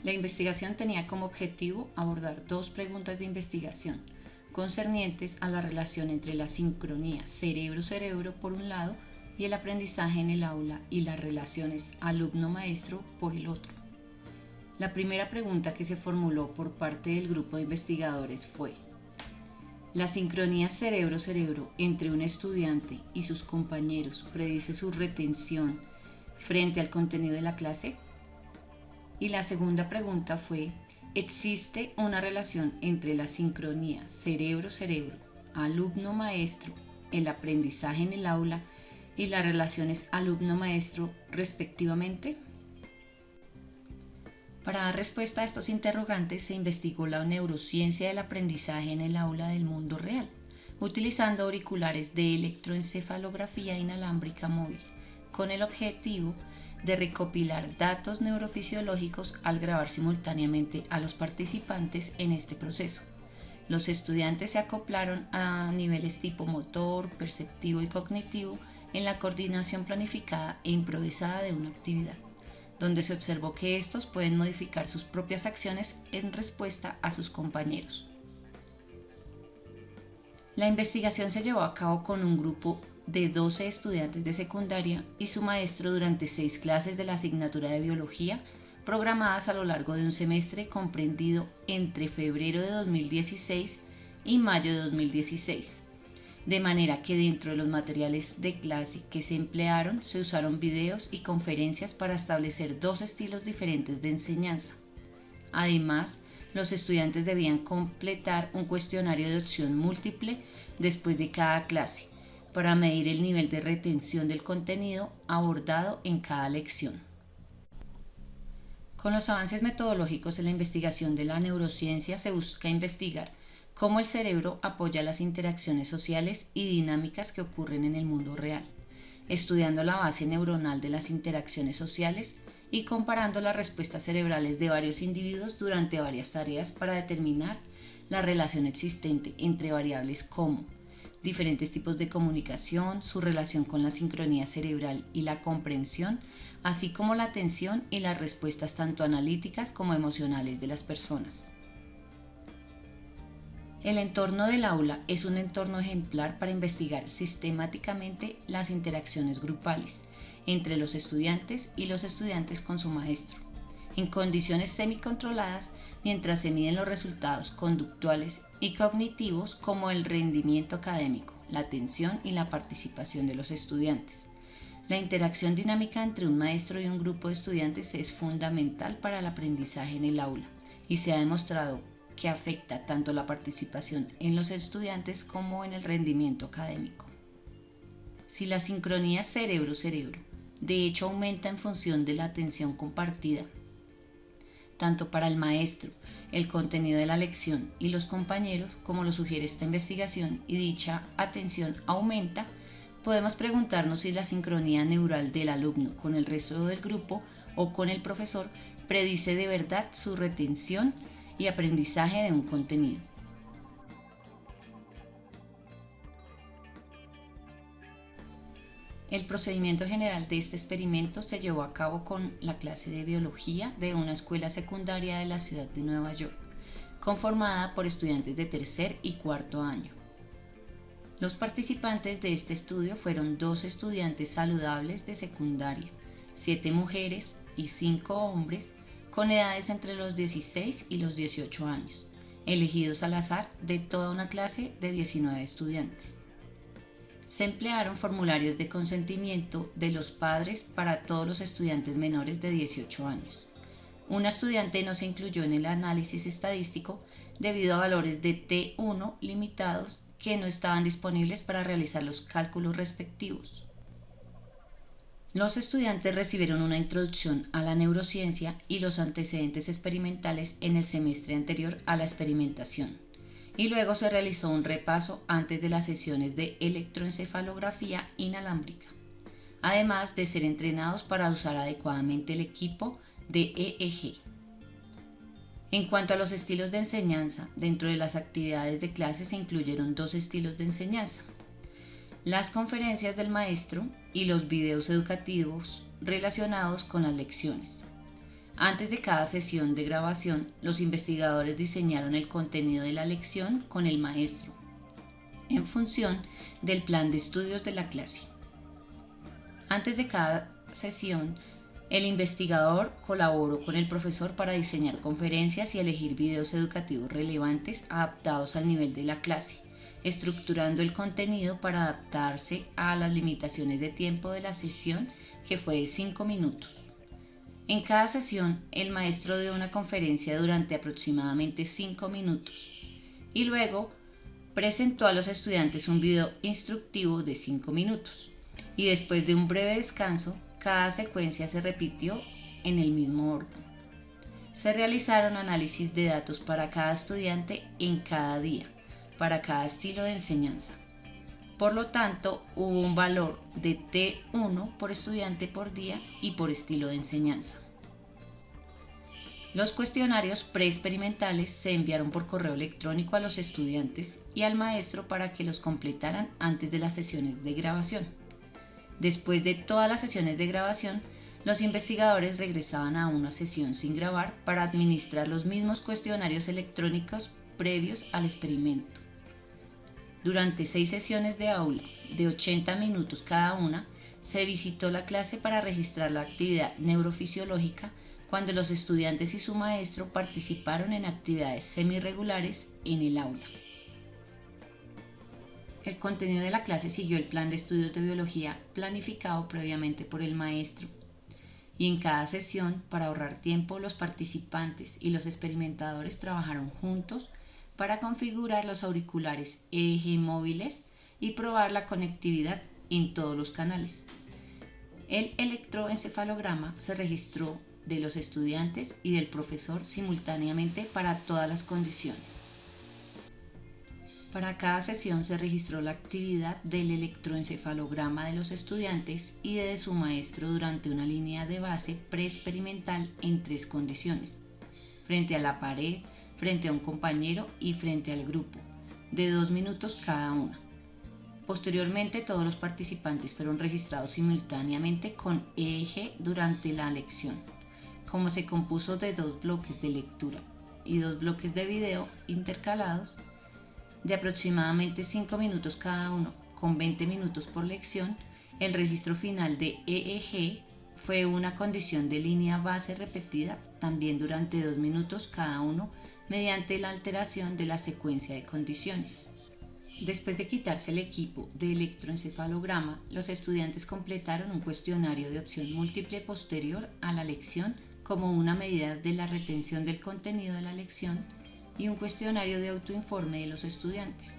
La investigación tenía como objetivo abordar dos preguntas de investigación concernientes a la relación entre la sincronía cerebro-cerebro por un lado y el aprendizaje en el aula y las relaciones alumno-maestro por el otro. La primera pregunta que se formuló por parte del grupo de investigadores fue: ¿la sincronía cerebro-cerebro entre un estudiante y sus compañeros predice su retención frente al contenido de la clase? Y la segunda pregunta fue: ¿existe una relación entre la sincronía cerebro-cerebro, alumno-maestro, el aprendizaje en el aula y las relaciones alumno-maestro respectivamente? Para dar respuesta a estos interrogantes se investigó la neurociencia del aprendizaje en el aula del mundo real, utilizando auriculares de electroencefalografía inalámbrica móvil, con el objetivo de recopilar datos neurofisiológicos al grabar simultáneamente a los participantes en este proceso. Los estudiantes se acoplaron a niveles tipo motor, perceptivo y cognitivo en la coordinación planificada e improvisada de una actividad, donde se observó que estos pueden modificar sus propias acciones en respuesta a sus compañeros. La investigación se llevó a cabo con un grupo de 12 estudiantes de secundaria y su maestro durante 6 clases de la asignatura de biología programadas a lo largo de un semestre comprendido entre febrero de 2016 y mayo de 2016. De manera que dentro de los materiales de clase que se emplearon se usaron videos y conferencias para establecer 2 estilos diferentes de enseñanza. Además, los estudiantes debían completar un cuestionario de opción múltiple después de cada clase para medir el nivel de retención del contenido abordado en cada lección. Con los avances metodológicos en la investigación de la neurociencia se busca investigar cómo el cerebro apoya las interacciones sociales y dinámicas que ocurren en el mundo real, estudiando la base neuronal de las interacciones sociales y comparando las respuestas cerebrales de varios individuos durante varias tareas para determinar la relación existente entre variables como diferentes tipos de comunicación, su relación con la sincronía cerebral y la comprensión, así como la atención y las respuestas tanto analíticas como emocionales de las personas. El entorno del aula es un entorno ejemplar para investigar sistemáticamente las interacciones grupales entre los estudiantes y los estudiantes con su maestro, en condiciones semicontroladas mientras se miden los resultados conductuales y cognitivos como el rendimiento académico, la atención y la participación de los estudiantes. La interacción dinámica entre un maestro y un grupo de estudiantes es fundamental para el aprendizaje en el aula y se ha demostrado que afecta tanto la participación en los estudiantes como en el rendimiento académico. Si la sincronía cerebro-cerebro de hecho aumenta en función de la atención compartida, tanto para el maestro, el contenido de la lección y los compañeros, como lo sugiere esta investigación, y dicha atención aumenta, podemos preguntarnos si la sincronía neural del alumno con el resto del grupo o con el profesor predice de verdad su retención y aprendizaje de un contenido. El procedimiento general de este experimento se llevó a cabo con la clase de biología de una escuela secundaria de la ciudad de Nueva York, conformada por estudiantes de tercer y cuarto año. Los participantes de este estudio fueron 2 estudiantes saludables de secundaria, 7 mujeres y 5 hombres, con edades entre los 16 y los 18 años, elegidos al azar de toda una clase de 19 estudiantes. Se emplearon formularios de consentimiento de los padres para todos los estudiantes menores de 18 años. Una estudiante no se incluyó en el análisis estadístico debido a valores de T1 limitados que no estaban disponibles para realizar los cálculos respectivos. Los estudiantes recibieron una introducción a la neurociencia y los antecedentes experimentales en el semestre anterior a la experimentación, y luego se realizó un repaso antes de las sesiones de electroencefalografía inalámbrica, además de ser entrenados para usar adecuadamente el equipo de EEG. En cuanto a los estilos de enseñanza, dentro de las actividades de clase se incluyeron 2 estilos de enseñanza: las conferencias del maestro y los videos educativos relacionados con las lecciones. Antes de cada sesión de grabación, los investigadores diseñaron el contenido de la lección con el maestro, en función del plan de estudios de la clase. Antes de cada sesión, el investigador colaboró con el profesor para diseñar conferencias y elegir videos educativos relevantes adaptados al nivel de la clase, estructurando el contenido para adaptarse a las limitaciones de tiempo de la sesión, que fue de 5 minutos. En cada sesión, el maestro dio una conferencia durante aproximadamente 5 minutos y luego presentó a los estudiantes un video instructivo de 5 minutos. Y después de un breve descanso, cada secuencia se repitió en el mismo orden. Se realizaron análisis de datos para cada estudiante en cada día, para cada estilo de enseñanza. Por lo tanto, hubo un valor de T1 por estudiante por día y por estilo de enseñanza. Los cuestionarios preexperimentales se enviaron por correo electrónico a los estudiantes y al maestro para que los completaran antes de las sesiones de grabación. Después de todas las sesiones de grabación, los investigadores regresaban a una sesión sin grabar para administrar los mismos cuestionarios electrónicos previos al experimento. Durante 6 sesiones de aula, de 80 minutos cada una, se visitó la clase para registrar la actividad neurofisiológica cuando los estudiantes y su maestro participaron en actividades semirregulares en el aula. El contenido de la clase siguió el plan de estudios de biología planificado previamente por el maestro, y en cada sesión, para ahorrar tiempo, los participantes y los experimentadores trabajaron juntos para configurar los auriculares eje móviles y probar la conectividad en todos los canales. El electroencefalograma se registró de los estudiantes y del profesor simultáneamente para todas las condiciones. Para cada sesión se registró la actividad del electroencefalograma de los estudiantes y de su maestro durante una línea de base preexperimental en 3 condiciones: frente a la pared, frente a un compañero y frente al grupo, de 2 minutos cada una. Posteriormente, todos los participantes fueron registrados simultáneamente con EEG durante la lección, como se compuso de 2 bloques de lectura y 2 bloques de video intercalados de aproximadamente 5 minutos cada uno, con 20 minutos por lección. El registro final de EEG fue una condición de línea base repetida también durante 2 minutos cada uno mediante la alteración de la secuencia de condiciones. Después de quitarse el equipo de electroencefalograma, los estudiantes completaron un cuestionario de opción múltiple posterior a la lección como una medida de la retención del contenido de la lección, y un cuestionario de autoinforme de los estudiantes,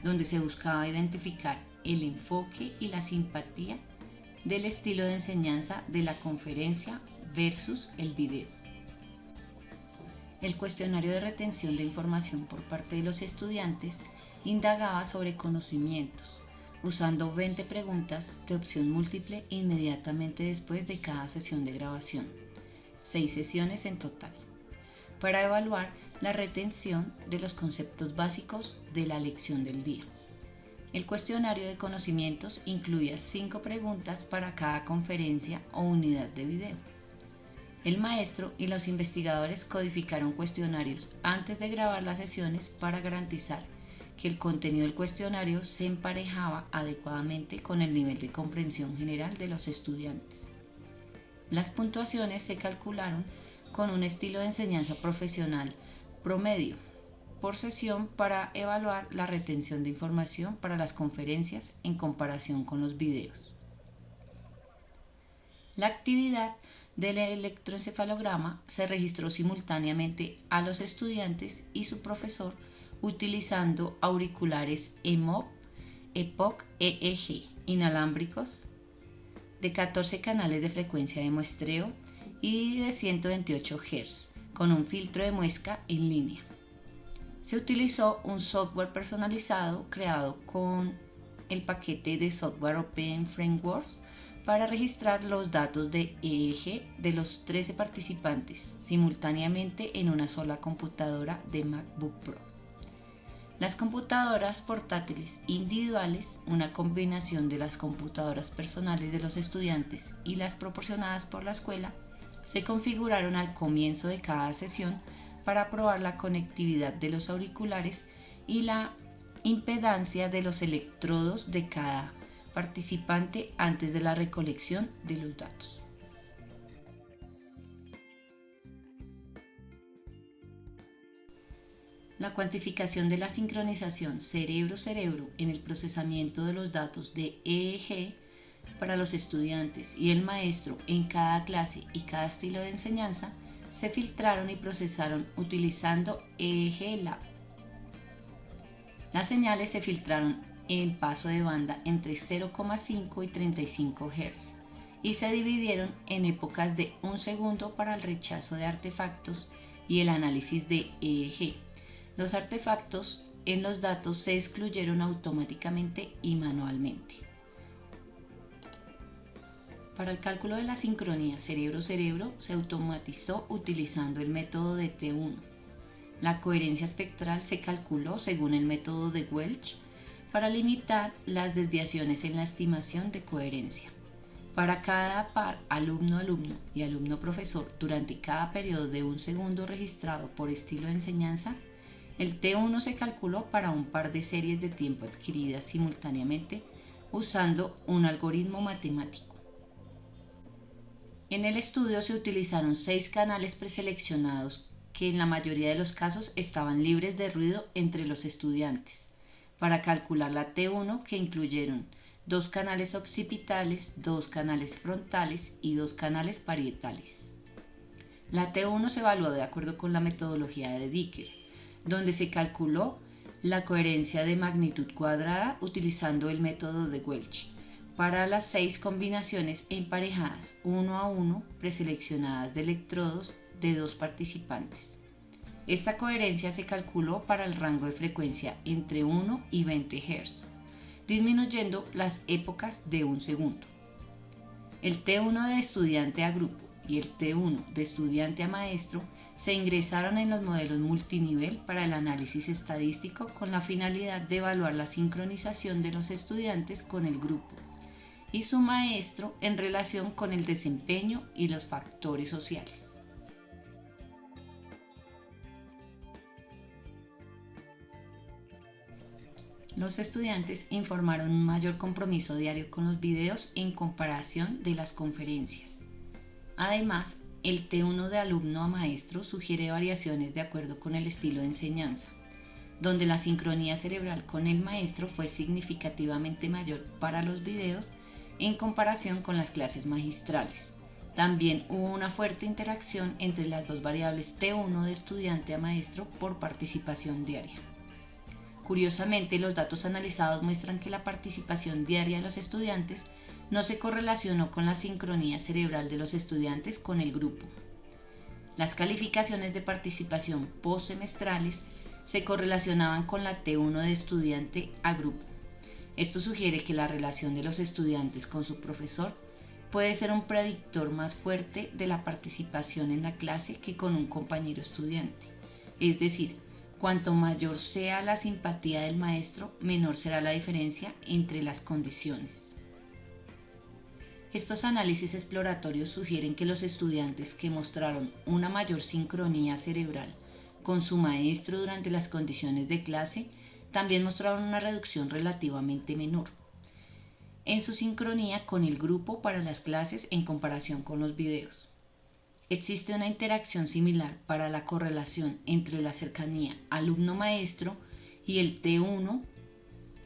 donde se buscaba identificar el enfoque y la simpatía del estilo de enseñanza de la conferencia versus el video. El cuestionario de retención de información por parte de los estudiantes indagaba sobre conocimientos, usando 20 preguntas de opción múltiple inmediatamente después de cada sesión de grabación, 6 sesiones en total, para evaluar la retención de los conceptos básicos de la lección del día. El cuestionario de conocimientos incluía 5 preguntas para cada conferencia o unidad de video. El maestro y los investigadores codificaron cuestionarios antes de grabar las sesiones para garantizar que el contenido del cuestionario se emparejaba adecuadamente con el nivel de comprensión general de los estudiantes. Las puntuaciones se calcularon con un estilo de enseñanza profesional promedio por sesión para evaluar la retención de información para las conferencias en comparación con los videos. La actividad del electroencefalograma se registró simultáneamente a los estudiantes y su profesor utilizando auriculares EPOC EEG inalámbricos de 14 canales de frecuencia de muestreo y de 128 Hz con un filtro de muesca en línea. Se utilizó un software personalizado creado con el paquete de software Open Frameworks para registrar los datos de EEG de los 13 participantes simultáneamente en una sola computadora de MacBook Pro. Las computadoras portátiles individuales, una combinación de las computadoras personales de los estudiantes y las proporcionadas por la escuela, se configuraron al comienzo de cada sesión para probar la conectividad de los auriculares y la impedancia de los electrodos de cada participante antes de la recolección de los datos. La cuantificación de la sincronización cerebro-cerebro en el procesamiento de los datos de EEG para los estudiantes y el maestro en cada clase y cada estilo de enseñanza se filtraron y procesaron utilizando EEG Lab. Las señales se filtraron en paso de banda entre 0,5 y 35 Hz y se dividieron en épocas de 1 segundo para el rechazo de artefactos y el análisis de EEG. Los artefactos en los datos se excluyeron automáticamente y manualmente. Para el cálculo de la sincronía cerebro-cerebro se automatizó utilizando el método de T1. La coherencia espectral se calculó según el método de Welch para limitar las desviaciones en la estimación de coherencia. Para cada par alumno-alumno y alumno-profesor durante cada periodo de 1 segundo registrado por estilo de enseñanza, el T1 se calculó para un par de series de tiempo adquiridas simultáneamente usando un algoritmo matemático. En el estudio se utilizaron 6 canales preseleccionados que en la mayoría de los casos estaban libres de ruido entre los estudiantes, para calcular la T1, que incluyeron 2 canales occipitales, 2 canales frontales y 2 canales parietales. La T1 se evaluó de acuerdo con la metodología de Dicker, donde se calculó la coherencia de magnitud cuadrada utilizando el método de Welch para las 6 combinaciones emparejadas 1 a 1 preseleccionadas de electrodos de 2 participantes. Esta coherencia se calculó para el rango de frecuencia entre 1 y 20 Hz, disminuyendo las épocas de 1 segundo. El T1 de estudiante a grupo y el T1 de estudiante a maestro se ingresaron en los modelos multinivel para el análisis estadístico con la finalidad de evaluar la sincronización de los estudiantes con el grupo y su maestro en relación con el desempeño y los factores sociales. Los estudiantes informaron un mayor compromiso diario con los videos en comparación de las conferencias. Además, el T1 de alumno a maestro sugiere variaciones de acuerdo con el estilo de enseñanza, donde la sincronía cerebral con el maestro fue significativamente mayor para los videos en comparación con las clases magistrales. También hubo una fuerte interacción entre las dos variables T1 de estudiante a maestro por participación diaria. Curiosamente, los datos analizados muestran que la participación diaria de los estudiantes no se correlacionó con la sincronía cerebral de los estudiantes con el grupo. Las calificaciones de participación postsemestrales se correlacionaban con la T1 de estudiante a grupo. Esto sugiere que la relación de los estudiantes con su profesor puede ser un predictor más fuerte de la participación en la clase que con un compañero estudiante. Es decir, cuanto mayor sea la simpatía del maestro, menor será la diferencia entre las condiciones. Estos análisis exploratorios sugieren que los estudiantes que mostraron una mayor sincronía cerebral con su maestro durante las condiciones de clase también mostraron una reducción relativamente menor en su sincronía con el grupo para las clases en comparación con los videos. Existe una interacción similar para la correlación entre la cercanía alumno-maestro y el T1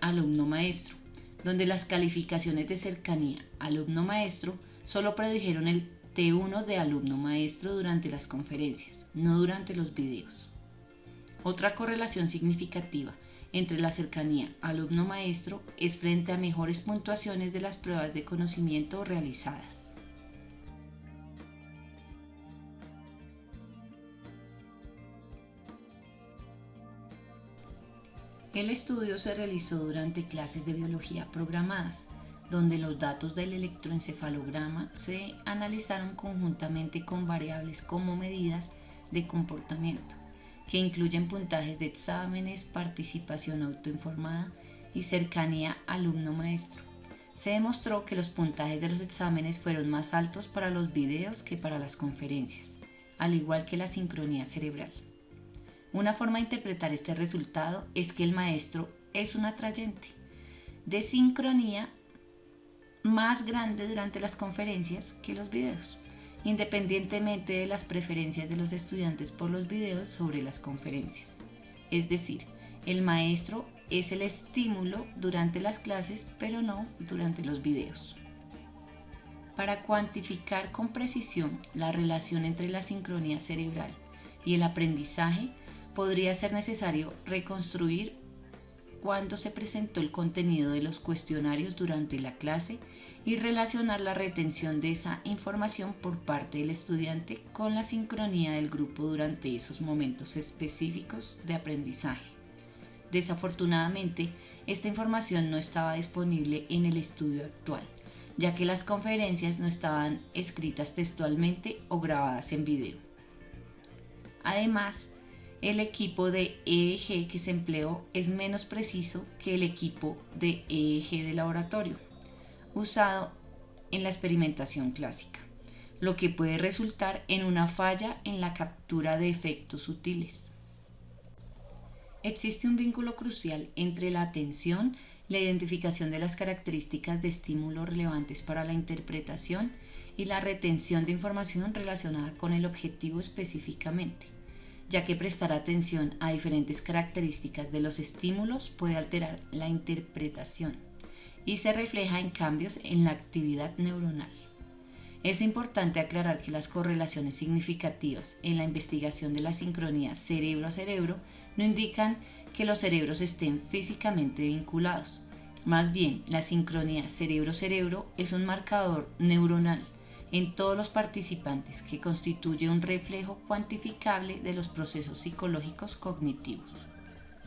alumno-maestro, donde las calificaciones de cercanía alumno-maestro solo predijeron el T1 de alumno-maestro durante las conferencias, no durante los videos. Otra correlación significativa entre la cercanía alumno-maestro es frente a mejores puntuaciones de las pruebas de conocimiento realizadas. El estudio se realizó durante clases de biología programadas, donde los datos del electroencefalograma se analizaron conjuntamente con variables como medidas de comportamiento, que incluyen puntajes de exámenes, participación autoinformada y cercanía alumno-maestro. Se demostró que los puntajes de los exámenes fueron más altos para los videos que para las conferencias, al igual que la sincronía cerebral. Una forma de interpretar este resultado es que el maestro es un atrayente de sincronía más grande durante las conferencias que los videos, independientemente de las preferencias de los estudiantes por los videos sobre las conferencias. Es decir, el maestro es el estímulo durante las clases, pero no durante los videos. Para cuantificar con precisión la relación entre la sincronía cerebral y el aprendizaje, podría ser necesario reconstruir cuándo se presentó el contenido de los cuestionarios durante la clase y relacionar la retención de esa información por parte del estudiante con la sincronía del grupo durante esos momentos específicos de aprendizaje. Desafortunadamente, esta información no estaba disponible en el estudio actual, ya que las conferencias no estaban escritas textualmente o grabadas en video. Además, el equipo de EEG que se empleó es menos preciso que el equipo de EEG de laboratorio usado en la experimentación clásica, lo que puede resultar en una falla en la captura de efectos sutiles. Existe un vínculo crucial entre la atención, la identificación de las características de estímulo relevantes para la interpretación y la retención de información relacionada con el objetivo específicamente, ya que prestar atención a diferentes características de los estímulos puede alterar la interpretación y se refleja en cambios en la actividad neuronal. Es importante aclarar que las correlaciones significativas en la investigación de la sincronía cerebro a cerebro no indican que los cerebros estén físicamente vinculados. Más bien, la sincronía cerebro-cerebro es un marcador neuronal en todos los participantes que constituye un reflejo cuantificable de los procesos psicológicos cognitivos.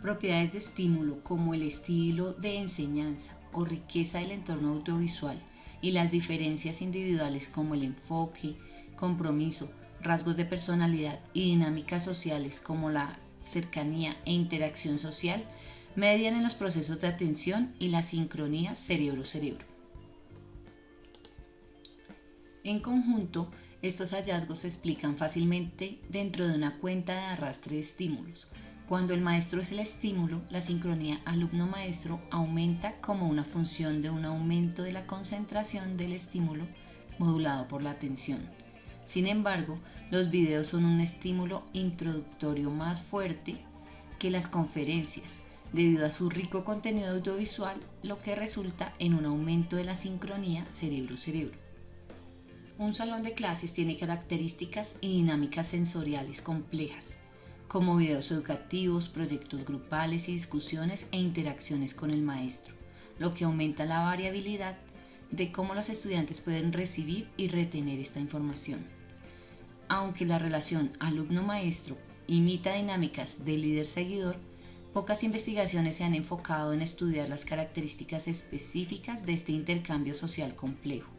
Propiedades de estímulo como el estilo de enseñanza o riqueza del entorno audiovisual y las diferencias individuales como el enfoque, compromiso, rasgos de personalidad y dinámicas sociales como la cercanía e interacción social median en los procesos de atención y la sincronía cerebro-cerebro. En conjunto, estos hallazgos se explican fácilmente dentro de una cuenta de arrastre de estímulos. Cuando el maestro es el estímulo, la sincronía alumno-maestro aumenta como una función de un aumento de la concentración del estímulo modulado por la atención. Sin embargo, los videos son un estímulo introductorio más fuerte que las conferencias, debido a su rico contenido audiovisual, lo que resulta en un aumento de la sincronía cerebro-cerebro. Un salón de clases tiene características y dinámicas sensoriales complejas, como videos educativos, proyectos grupales y discusiones e interacciones con el maestro, lo que aumenta la variabilidad de cómo los estudiantes pueden recibir y retener esta información. Aunque la relación alumno-maestro imita dinámicas de líder-seguidor, pocas investigaciones se han enfocado en estudiar las características específicas de este intercambio social complejo.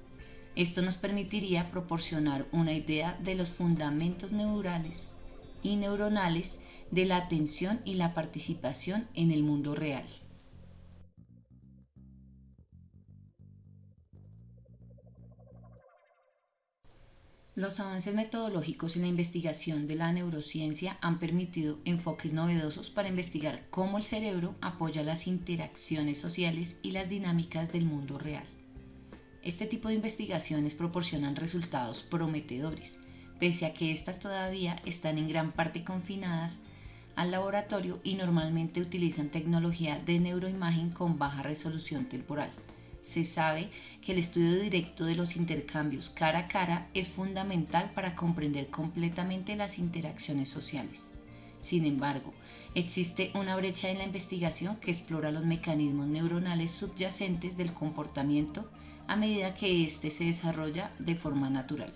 Esto nos permitiría proporcionar una idea de los fundamentos neurales y neuronales de la atención y la participación en el mundo real. Los avances metodológicos en la investigación de la neurociencia han permitido enfoques novedosos para investigar cómo el cerebro apoya las interacciones sociales y las dinámicas del mundo real. Este tipo de investigaciones proporcionan resultados prometedores, pese a que estas todavía están en gran parte confinadas al laboratorio y normalmente utilizan tecnología de neuroimagen con baja resolución temporal. Se sabe que el estudio directo de los intercambios cara a cara es fundamental para comprender completamente las interacciones sociales. Sin embargo, existe una brecha en la investigación que explora los mecanismos neuronales subyacentes del comportamiento a medida que éste se desarrolla de forma natural.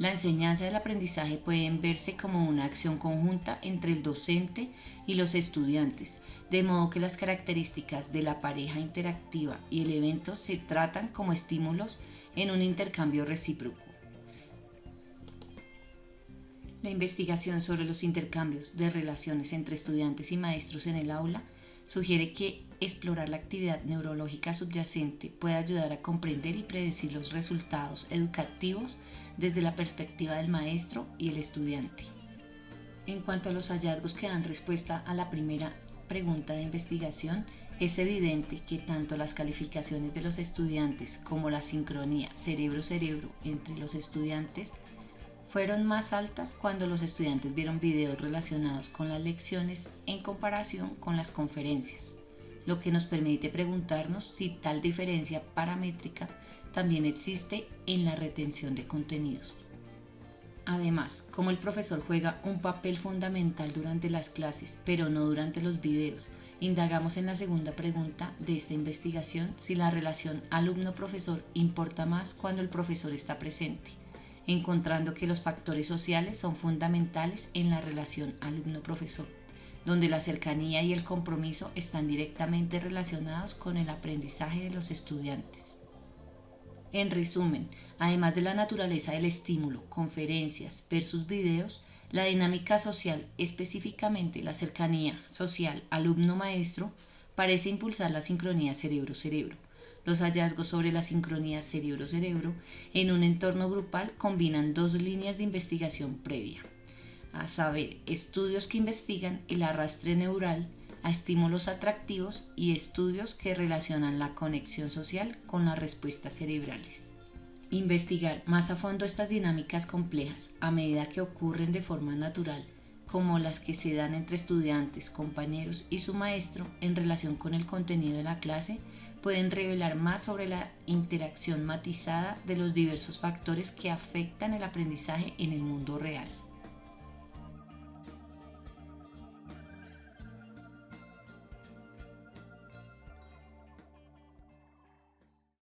La enseñanza y el aprendizaje pueden verse como una acción conjunta entre el docente y los estudiantes, de modo que las características de la pareja interactiva y el evento se tratan como estímulos en un intercambio recíproco. La investigación sobre los intercambios de relaciones entre estudiantes y maestros en el aula sugiere que explorar la actividad neurológica subyacente puede ayudar a comprender y predecir los resultados educativos desde la perspectiva del maestro y el estudiante. En cuanto a los hallazgos que dan respuesta a la primera pregunta de investigación, es evidente que tanto las calificaciones de los estudiantes como la sincronía cerebro-cerebro entre los estudiantes fueron más altas cuando los estudiantes vieron videos relacionados con las lecciones en comparación con las conferencias, lo que nos permite preguntarnos si tal diferencia paramétrica también existe en la retención de contenidos. Además, como el profesor juega un papel fundamental durante las clases, pero no durante los videos, indagamos en la segunda pregunta de esta investigación si la relación alumno-profesor importa más cuando el profesor está presente, encontrando que los factores sociales son fundamentales en la relación alumno-profesor, donde la cercanía y el compromiso están directamente relacionados con el aprendizaje de los estudiantes. En resumen, además de la naturaleza del estímulo, conferencias versus videos, la dinámica social, específicamente la cercanía social alumno-maestro, parece impulsar la sincronía cerebro-cerebro. Los hallazgos sobre la sincronía cerebro-cerebro en un entorno grupal combinan dos líneas de investigación previa, a saber, estudios que investigan el arrastre neural a estímulos atractivos y estudios que relacionan la conexión social con las respuestas cerebrales. Investigar más a fondo estas dinámicas complejas a medida que ocurren de forma natural, como las que se dan entre estudiantes, compañeros y su maestro en relación con el contenido de la clase, pueden revelar más sobre la interacción matizada de los diversos factores que afectan el aprendizaje en el mundo real.